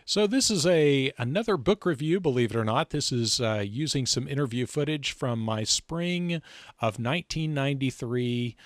So this is another book review, believe it or not. This is using some interview footage from my spring of 1993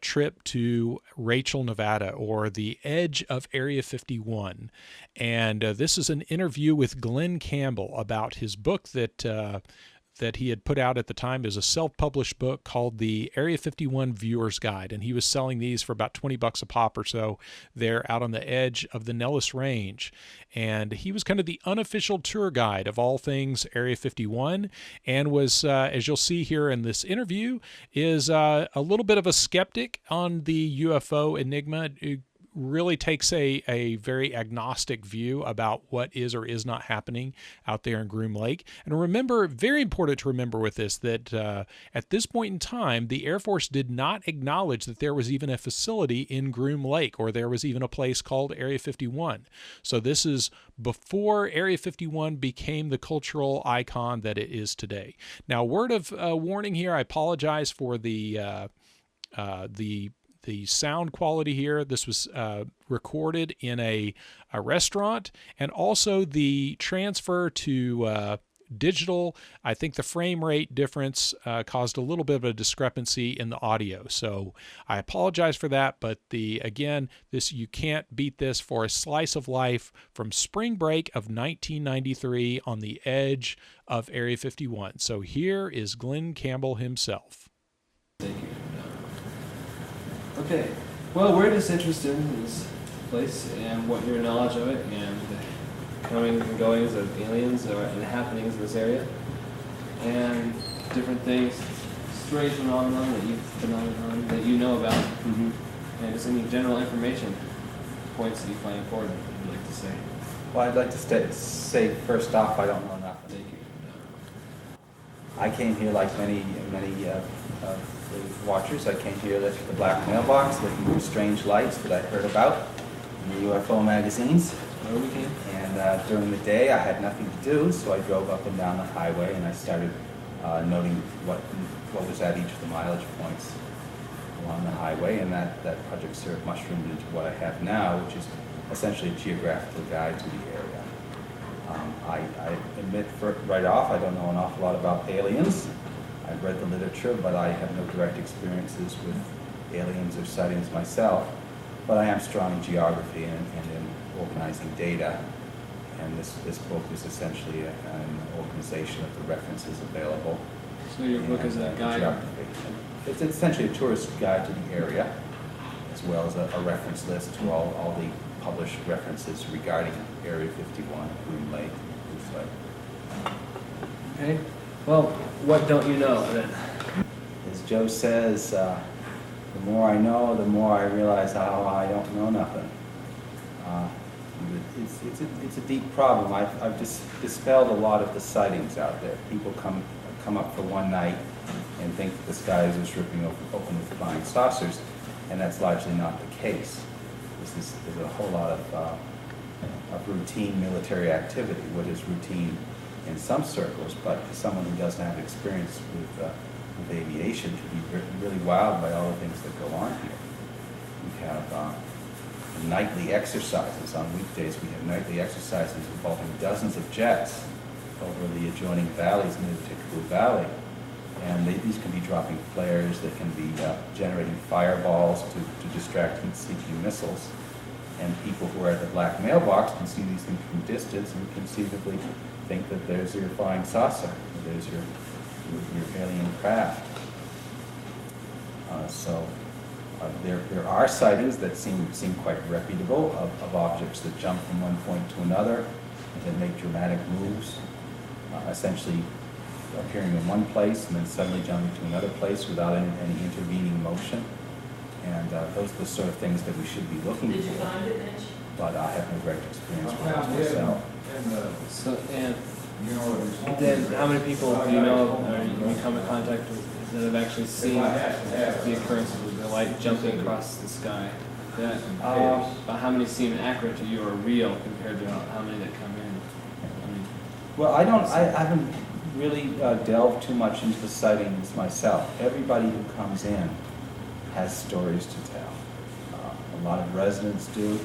trip to Rachel, Nevada, or the edge of Area 51. And this is an interview with Glen Campbell about his book that he had put out at the time. Is a self-published book called the Area 51 Viewer's Guide, and he was selling these for about $20 a pop or so. They're out on the edge of the Nellis Range, and he was kind of the unofficial tour guide of all things Area 51, and was, as you'll see here in this interview, is a little bit of a skeptic on the UFO enigma. It really takes a very agnostic view about what is or is not happening out there in Groom Lake. And remember, very important to remember with this, that at this point in time, the Air Force did not acknowledge that there was even a facility in Groom Lake, or there was even a place called Area 51. So this is before Area 51 became the cultural icon that it is today. Now, word of warning here, I apologize for the sound quality here. This was recorded in a restaurant, and also the transfer to digital, I think the frame rate difference caused a little bit of a discrepancy in the audio. So I apologize for that, but again, you can't beat this for a slice of life from spring break of 1993 on the edge of Area 51. So here is Glen Campbell himself. Thank you. Okay, well, we're just interested in this place and what your knowledge of it and the comings and goings of aliens and happenings in this area, and different things, strange phenomenon that you know about, and just any general information, points that you find important that you'd like to say. Well, I'd like to say first off, I don't know nothing. Thank you. I came here like many watchers. I came here to the black mailbox looking for strange lights that I'd heard about in the UFO magazines. Where we came? And during the day I had nothing to do, so I drove up and down the highway and I started noting what was at each of the mileage points along the highway, and that project sort of mushroomed into what I have now, which is essentially a geographical guide to the area. I admit right off, I don't know an awful lot about aliens. I've read the literature, but I have no direct experiences with aliens or sightings myself. But I am strong in geography and in organizing data. And this book is essentially an organization of the references available. So your book is a guide? Geography. It's essentially a tourist guide to the area, as well as a reference list to all the published references regarding Area 51, Groom Lake, Goose Lake. Okay. Well, what don't you know then? As Joe says, the more I know, the more I realize how I don't know nothing. It's a deep problem. I've dispelled a lot of the sightings out there. People come up for one night and think that the sky is just ripping open with flying saucers, and that's largely not the case. There's a whole lot of routine military activity. What is routine in some circles, but for someone who doesn't have experience with aviation, can be really wild by all the things that go on here. We have nightly exercises. On weekdays we have nightly exercises involving dozens of jets over the adjoining valleys in the Tickaboo Valley. And these can be dropping flares, they can be generating fireballs to distract heat-seeking missiles. And people who are at the black mailbox can see these things from distance and conceivably think that there's your flying saucer, or there's your alien craft. There are sightings that seem quite reputable of objects that jump from one point to another and that make dramatic moves, essentially appearing in one place and then suddenly jumping to another place without any intervening motion. And those are the sort of things that we should be looking for. Did you find it, Mitch? But I have no direct experience with it myself. So, and then how many people do you know or you come in contact with that have actually seen the occurrence of the light jumping across the sky? But how many seem accurate to you or real compared to how many that come in? Well, I haven't really delved too much into the sightings myself. Everybody who comes in has stories to tell. A lot of residents do.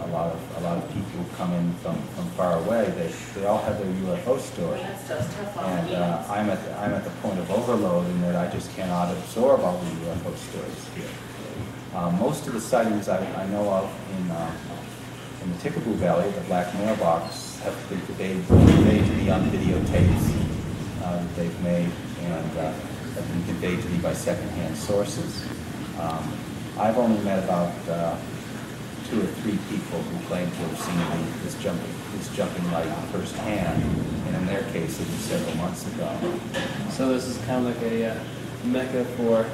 a lot of people who come in from far away. They all have their UFO story, and I'm at the point of overload in that I just cannot absorb all the UFO stories here. Most of the sightings I know of in the Tickaboo Valley, the Black Mailbox, have been conveyed to me on videotapes that they've made, and have been conveyed to me by secondhand sources. I've only met about 2 or 3 people who claim to have seen this jumping light firsthand, and in their case it was several months ago. So this is kind of like a mecca for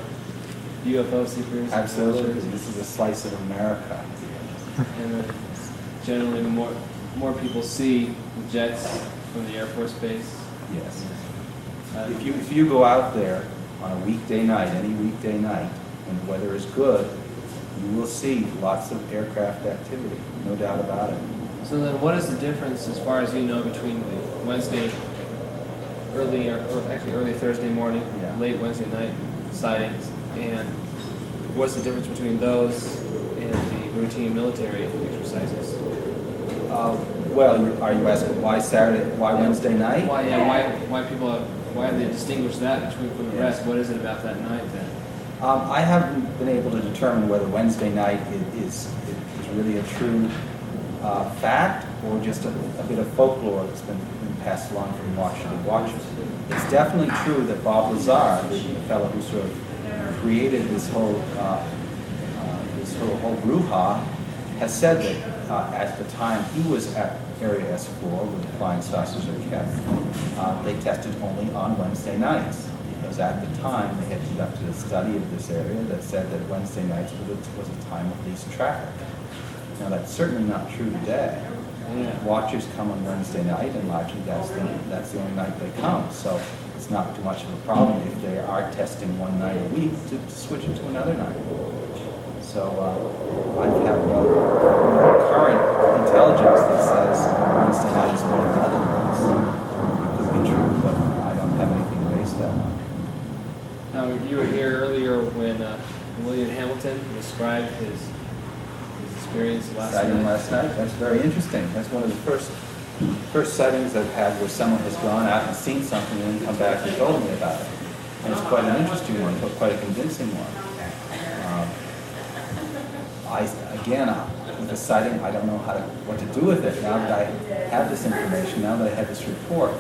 UFO seekers? Absolutely. This is a slice of America. And generally more people see jets from the Air Force Base. Yes. If you go out there on a weekday night, any weekday night, when the weather is good, you will see lots of aircraft activity, no doubt about it. So then what is the difference, as far as you know, between the Wednesday early, or actually early Thursday morning, late Wednesday night sightings, and what's the difference between those and the routine military exercises? Well, are you asking why Wednesday night? Why have they distinguished that from the rest? What is it about that night then? I haven't been able to determine whether Wednesday night is really a true fact or just a bit of folklore that's been passed along from watcher to watcher. It's definitely true that Bob Lazar, the fellow who sort of created this whole brouhaha, has said that at the time he was at Area S4, where the flying saucers are kept, they tested only on Wednesday nights. Because at the time they had conducted a study of this area that said that Wednesday nights was a time of least traffic. Now that's certainly not true today. Watchers come on Wednesday night, and largely that's the only night they come. So it's not too much of a problem if they are testing one night a week to switch it to another night. So I have current intelligence that says Wednesday night is one of the other nights. It could be true, but I don't have anything to base that on. Now, you were here earlier when William Hamilton described his experience last night. That's very interesting. That's one of the first sightings I've had where someone has gone out and seen something and then come back and told me about it. And it's quite an interesting one, but quite a convincing one. With the sighting, I don't know what to do with it. Now that I have this information, now that I have this report,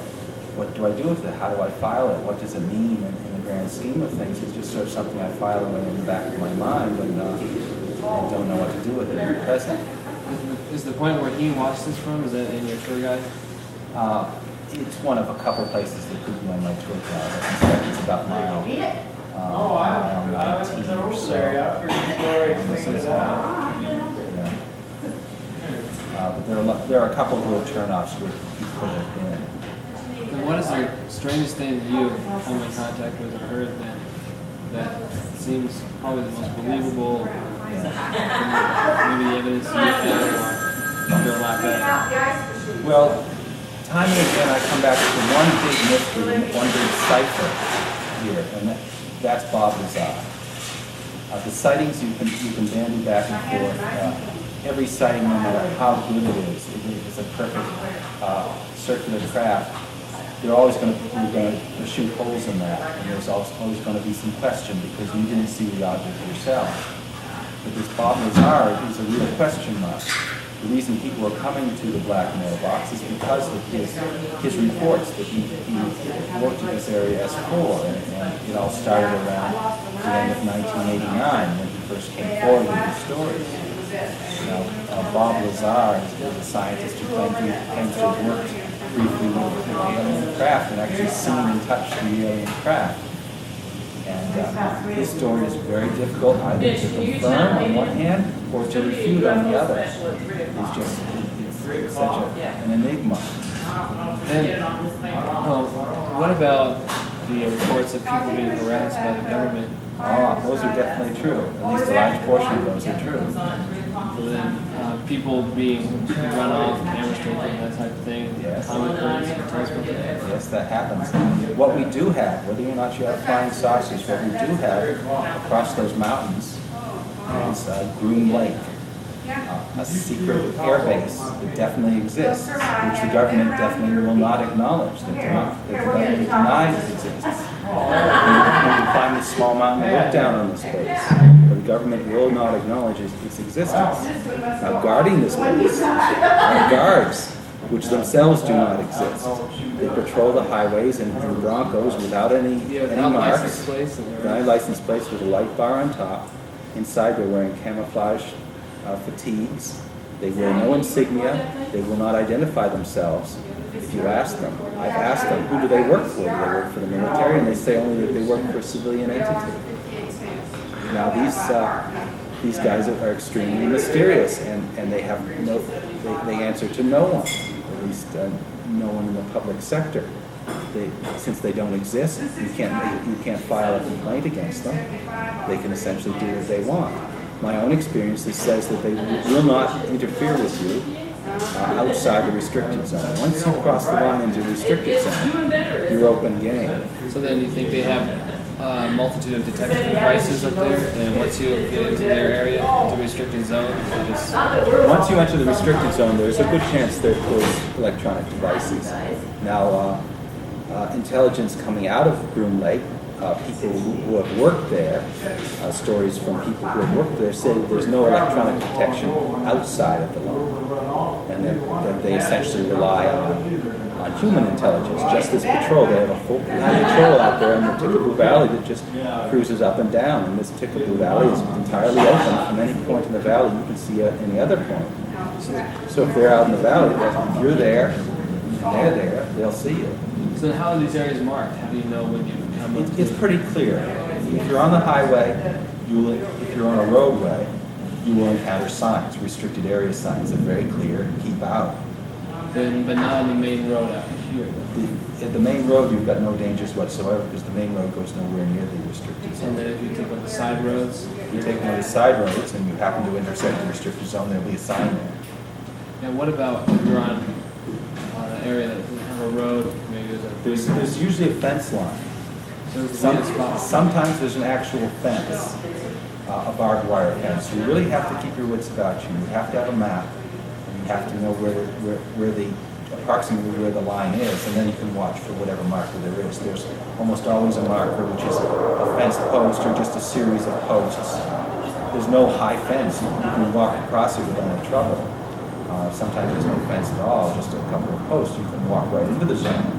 what do I do with it? How do I file it? What does it mean in the grand scheme of things? It's just sort of something I file away in the back of my mind, but I don't know what to do with it in the present. Is the point where he watched this from, is that in your tour guide? It's one of a couple places that could be on my tour guide. In fact, it's about mile 19 or so. But there are a couple of little turnoffs where people have been. And what is the strangest thing that you come in contact with or heard that seems probably the most believable, maybe the evidence you have or your lack of? Well, time and again I come back to one big mystery, one big cipher here, and that's Bob Lazar. The sightings you can bandy back and forth. Every sighting, no matter how good it is a perfect circular craft. You're always going to shoot holes in that, and there's always going to be some question because you didn't see the object yourself. But this Bob Lazar is a real question mark. The reason people are coming to the Black Mailbox is because of his reports that he worked at this area S4, and it all started around the end of 1989 when he first came forward with his stories. Now, Bob Lazar is a scientist who claims to have worked briefly with the alien craft and actually seen and touched the alien craft. And his story is very difficult either to confirm on one hand or to refute on the other. It's such an enigma. And what about the reports of people being harassed by the government? Those are definitely true. At least a large portion of those are true. So then people being run off, cameras taken, that type of thing. Yes. Common occurrence. Yes, that happens. What we do have, whether or not you have flying saucers, what we do have across those mountains is Groom Lake. a secret air base that definitely exists, which the government definitely will not acknowledge, that the government denies it exists. You can climb this small mountain and look down on this place, but the government will not acknowledge its existence. Now, guarding this place are guards, which themselves do not exist. They patrol the highways in Broncos without any marks, without any license plates, with a light bar on top. Inside, they're wearing camouflage fatigues. They wear no insignia. They will not identify themselves. If you ask them, I've asked them, who do they work for? Do they work for the military? And they say only that they work for a civilian entity. Now, these guys are extremely mysterious, and they have they answer to no one, at least no one in the public sector. Since they don't exist, you can't file a complaint against them. They can essentially do what they want. My own experience says that they will not interfere with you outside the restricted zone. Once you cross the line into the restricted zone, you're open game. So then you think they have a multitude of detection devices up there, and once you get into their area, the restricted zone, they just... Once you enter the restricted zone, there's a good chance that there's electronic devices. Now, intelligence coming out of Groom Lake, people who have worked there, stories from people who have worked there say that there's no electronic detection outside of the law, and that they essentially rely on human intelligence, just as patrol. They have a full patrol out there in the Tickaboo Valley that just cruises up and down, and this Tickaboo Valley is entirely open. From any point in the valley, you can see any other point. So if they're out in the valley, if you're there, and they're there, they'll see you. So how are these areas marked? How do you know when you come up? It's pretty clear. If you're on the highway, if you're on a roadway, you will encounter signs, restricted area signs that are very clear, keep out. But not on the main road out here. At the main road, you've got no dangers whatsoever, because the main road goes nowhere near the restricted zone. And then if you take one of the side roads? If you take one of the side roads and you happen to intersect the restricted zone, there'll be a sign there. Now what about if you're on an area that doesn't have a road, maybe There's usually a fence line. Sometimes there's an actual fence, a barbed wire fence. You really have to keep your wits about you. You have to have a map, and you have to know approximately where the line is, and then you can watch for whatever marker there is. There's almost always a marker, which is a fence post or just a series of posts. There's no high fence. You can walk across it without any trouble. Sometimes there's no fence at all, just a couple of posts. You can walk right into the zone.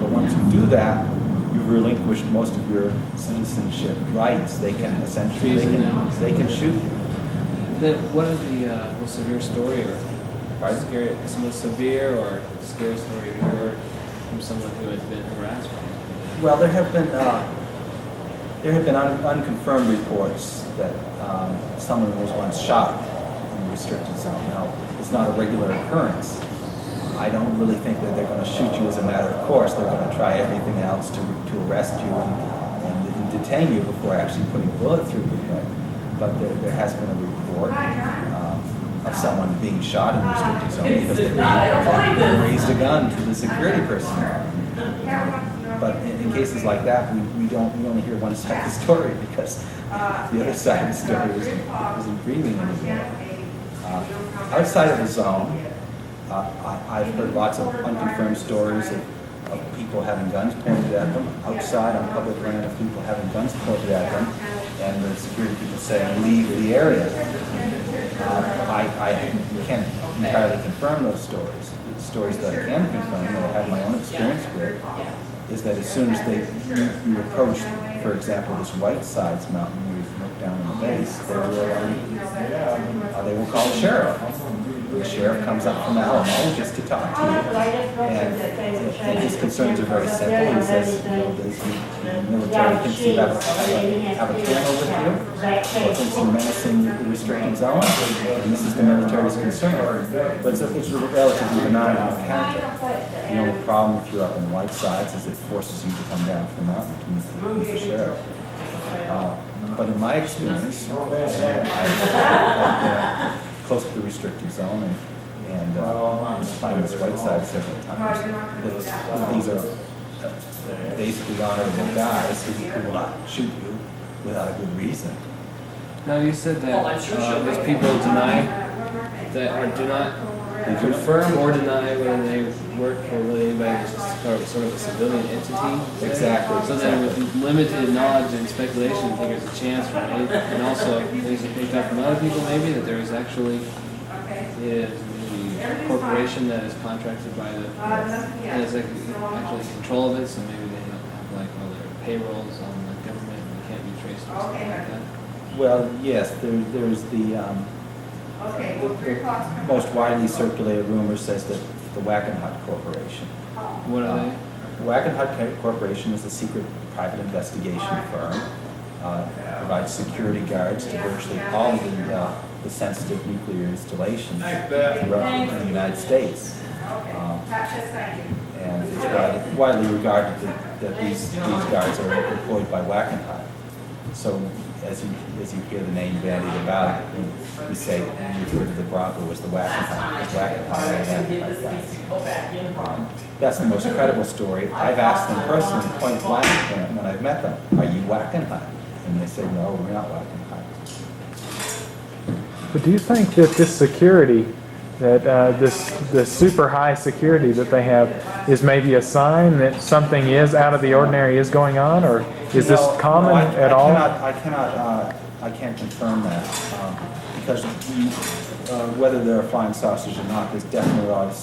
But once you do that, you've relinquished most of your citizenship rights. They can essentially they can shoot you. Then what is the most severe story or some severe or scary story you heard from someone who had been harassed? Well, there have been unconfirmed reports that someone was once shot in the restricted zone. Now, it's not a regular occurrence. I don't really think that they're going to shoot you as a matter of course. They're going to try everything else to arrest you and detain you before actually putting a bullet through your head. But there has been a report of someone being shot in the restricted zone because they raised a gun to the security personnel. But in cases like that, we only hear one side of the story because the other side of the story isn't breathing anymore. Outside of the zone, I've heard lots of unconfirmed stories of people having guns pointed at them. Outside on public land, of people having guns pointed at them, and the security people saying, leave the area. I can't entirely confirm those stories. The stories that I can confirm, that I have my own experience with, is that as soon as you approach, for example, this White Sides mountain where you look down on the base, they will call the sheriff. The sheriff comes up from Alamo just to talk to you, and his concerns are very simple. He says, the military thinks you have a camera with you, or thinks you're menacing the restricted zone, and this is the military's concern. But it's a relatively benign encounter. The only problem if you're up in White Sides is it forces you to come down from the mountain to meet the sheriff. But in my experience, I've close to the restricted zone and climbed this White Side several times. These are basically honorable guys who will not shoot you without a good reason. Now you said that these people deny that do not confirm or deny whether they work for really anybody, it's just sort of a civilian entity. Exactly. So then with limited knowledge and speculation, I think there's a chance for me, and also things are picked up from other people maybe, that there is actually the corporation that is contracted by the, and is actually in control of it, so maybe they don't have like all their payrolls on the government and they can't be traced or something like that. Well, yes, there's the most widely circulated rumor says that the Wackenhut Corporation. What are they? The Wackenhut Corporation is a secret private investigation firm. Provides security guards to virtually all the sensitive nuclear installations throughout the United States. And it's widely regarded that these guards are employed by Wackenhut. So as you hear the name bandied about, you say, you refer to the Bronco as the Wackenhut guys. That's the most credible story. I've asked them personally, point blank, when I've met them, are you Wackenhut? And they say, no, we're not Wackenhut. But do you think that this security, that this super high security that they have, is maybe a sign that something is out of the ordinary is going on, or is this common at all? I can't confirm that because whether there are flying saucers or not, there's definitely a lot of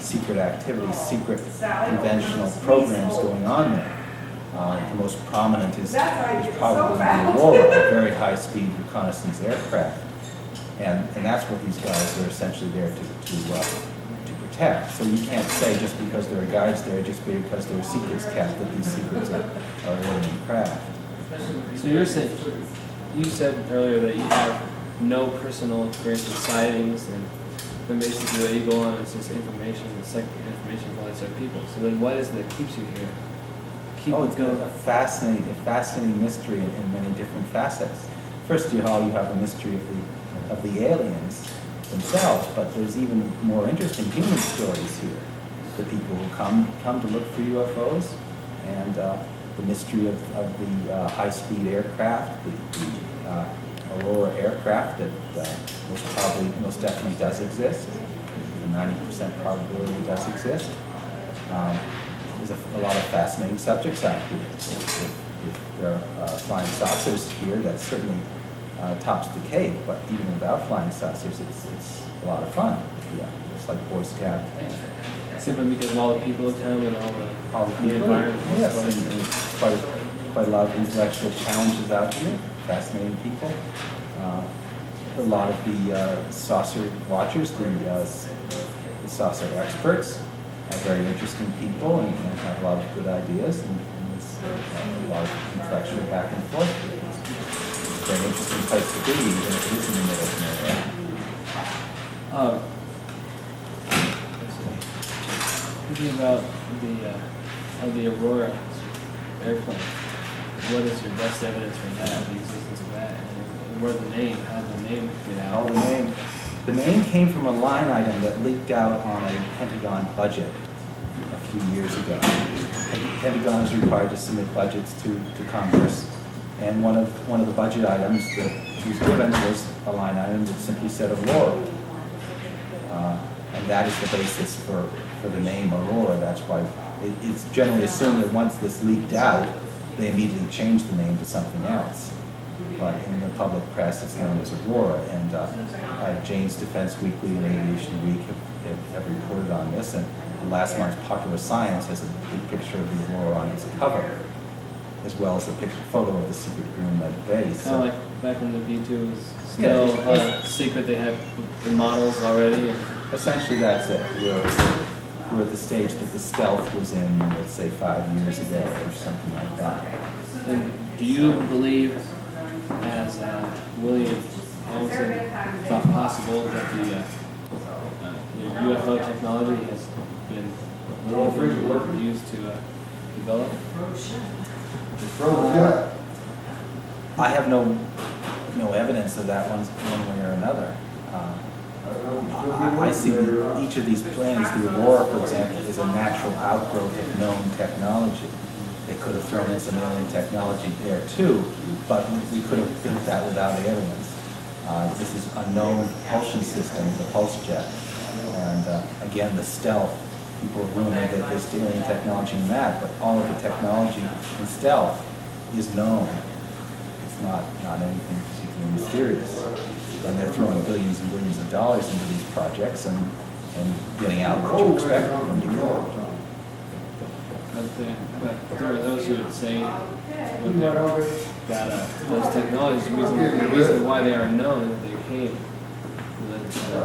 secret activities, secret conventional programs going on there. The most prominent is probably the Aurora, a very high-speed reconnaissance aircraft, and that's what these guys are essentially there to protect. So you can't say just because there are guards there, just because there are secrets kept, that these secrets are ordinary craft. So you said earlier that you have no personal experience with sightings, and then basically what you go on is just information, information from other people. So then what is it that keeps you here? It's a fascinating mystery in many different facets. First of all, you have the mystery of the aliens themselves, but there's even more interesting human stories here. The people who come to look for UFOs, and the mystery of the high-speed aircraft, the Aurora aircraft that most definitely does exist. The 90% probability does exist. There's a lot of fascinating subjects out here. If there are flying saucers here, that certainly tops the cake, but even without flying saucers, it's a lot of fun. Yeah, it's like Boy Scout. Simply because of all the people that come and all the environment. Yes, and quite a lot of intellectual challenges out here. Fascinating people. A lot of the saucer watchers, the saucer experts, are very interesting people and have a lot of good ideas, and there's a lot of intellectual back and forth. It's a very interesting place to be, even if it is in the middle of nowhere. Thinking about the Aurora airplane, what is your best evidence for that, the existence of that, and where the name, how did the name get out? The name came from a line item that leaked out on a Pentagon budget a few years ago. The Pentagon is required to submit budgets to Congress, and one of the budget items that was given was a line item that simply said Aurora, and that is the basis for the name Aurora. That's why it's generally assumed that once this leaked out, they immediately changed the name to something else. But in the public press, it's known as Aurora, and Jane's Defense Weekly and Aviation Week have reported on this, and last month's Popular Science has a big picture of the Aurora on its cover, as well as a photo of the secret room at base. Kind of like back when the B-2 was still secret, they had the models already. Essentially, that's it. We're at the stage that the stealth was in, let's say, 5 years ago or something like that. And do you believe, as William Hamilton thought possible, that the UFO technology has been used to develop? I have no evidence of that one way or another. I see each of these planes, the Aurora, for example, is a natural outgrowth of known technology. They could have thrown in some alien technology there too, but we could have built that without aliens. This is a known propulsion system, the pulse jet. And again, the stealth. People rumor that there's alien technology in that, but all of the technology in stealth is known. It's not anything particularly mysterious. And they're throwing billions and billions of dollars into these projects and getting out what you expect them to go. But there are those who would say that those technologies, the reason why they are known is that they came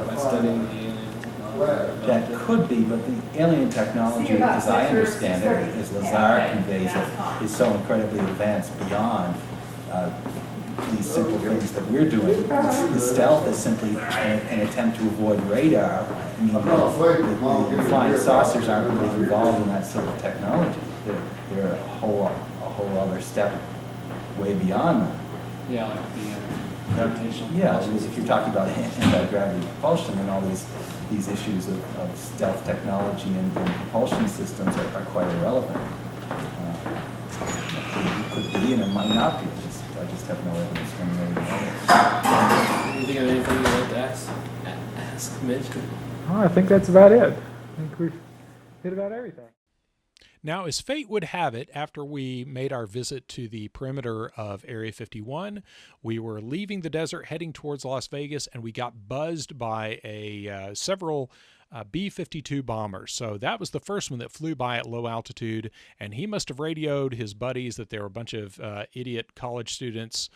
by studying the alien technology. That could be, but the alien technology, as I understand it, as Lazar conveys it, is so incredibly advanced beyond these simple things that we're doing. The stealth is simply an attempt to avoid radar. I mean, the flying saucers aren't really involved in that sort of technology. They're a whole other step way beyond that. Yeah, like the gravitational. Yeah, if you're talking about anti-gravity propulsion and all these issues of stealth technology and propulsion systems are quite irrelevant. It could be and it might not be. I just have no evidence one way or the other. Do you think of anything you'd like to ask Mitch? Oh, I think that's about it. I think we've hit about everything. Now, as fate would have it, after we made our visit to the perimeter of Area 51, we were leaving the desert heading towards Las Vegas, and we got buzzed by several B-52 bombers. So that was the first one that flew by at low altitude, and he must have radioed his buddies that there were a bunch of idiot college students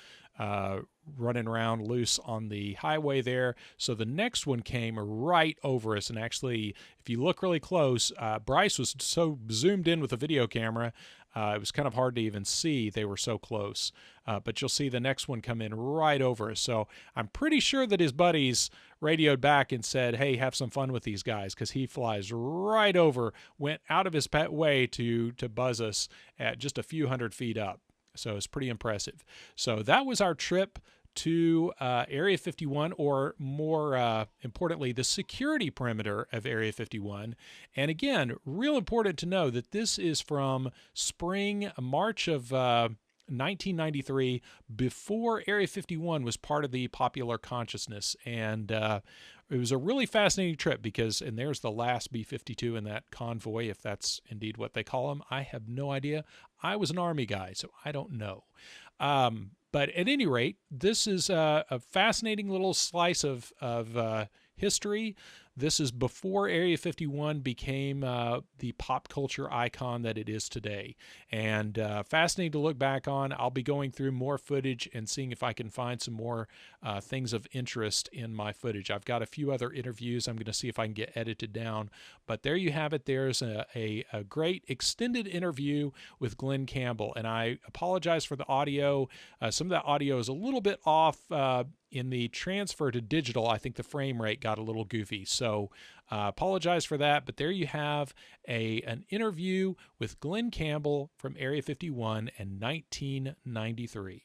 running around loose on the highway there. So the next one came right over us, and actually, if you look really close, Bryce was so zoomed in with the video camera, it was kind of hard to even see. They were so close. But you'll see the next one come in right over us. So I'm pretty sure that his buddies radioed back and said, hey, have some fun with these guys, because he flies right over, went out of his way to buzz us at just a few hundred feet up. So it's pretty impressive. So that was our trip to Area 51, or more importantly, the security perimeter of Area 51. And again, real important to know that this is from March of 1993, before Area 51 was part of the popular consciousness. And it was a really fascinating trip because, and there's the last B-52 in that convoy, if that's indeed what they call them. I have no idea. I was an Army guy, so I don't know. But at any rate, this is a fascinating little slice of history. This is before Area 51 became the pop culture icon that it is today. And fascinating to look back on. I'll be going through more footage and seeing if I can find some more things of interest in my footage. I've got a few other interviews I'm going to see if I can get edited down. But there you have it. There's a great extended interview with Glen Campbell. And I apologize for the audio. Some of that audio is a little bit off. In the transfer to digital, I think the frame rate got a little goofy. So apologize for that. But there you have an interview with Glen Campbell from Area 51 in 1993.